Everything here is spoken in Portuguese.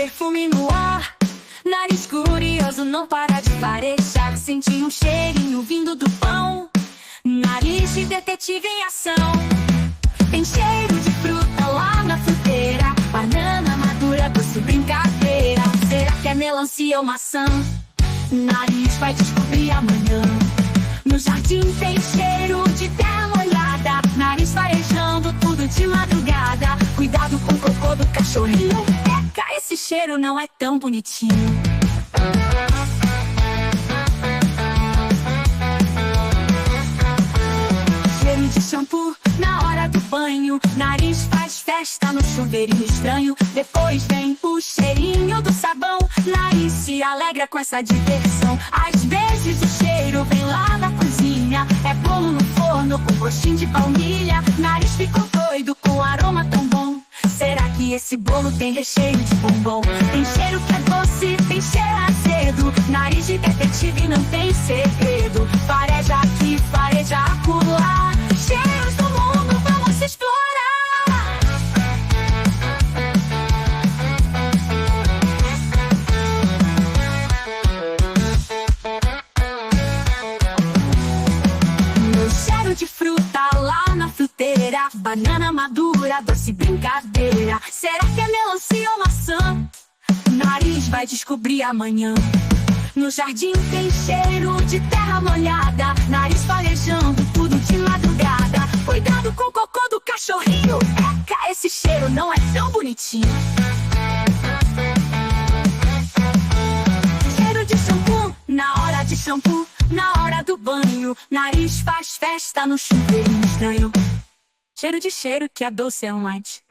perfume no ar. Nariz curioso não para de farejar. Senti um cheirinho vindo do pão. Nariz de detetive em ação. Tem cheiro de fruta lá na fruteira. Banana madura, doce brincadeira. Será que é melancia ou maçã? Nariz vai descobrir amanhã. No jardim tem cheiro de terra molhada. Nariz farejando tudo de madrugada. Cuidado com o cocô do cachorrinho. Eca, esse cheiro não é tão bonitinho. Cheiro de shampoo na hora do banho. Nariz faz festa no chuveirinho estranho. Depois vem o cheirinho do sabão. Nariz se alegra com essa diversão. Às vezes o cheiro vem lá da cozinha. É bolo no forno com gostinho de baunilha. Nariz ficou doido com aroma tão bom. Será que esse bolo tem recheio de bombom? Tem cheiro que é doce, tem cheiro azedo. Nariz de detetive não tem segredo. Fareja aqui, fareja acolá. Cheiros do mundo, vamos explorar. Meu cheiro de fruta lá na fruteira. Banana madura, doce brincadeira. Será que é melancia ou maçã? Nariz vai descobrir amanhã. No jardim tem cheiro de terra molhada. Nariz farejando tudo de madrugada. Cuidado com o cocô do cachorrinho. Eca, esse cheiro não é tão bonitinho. Cheiro de shampoo na hora de shampoo. Na hora do banho, nariz faz festa no chuveirinho estranho. Cheiro de cheiro que a doce é um light.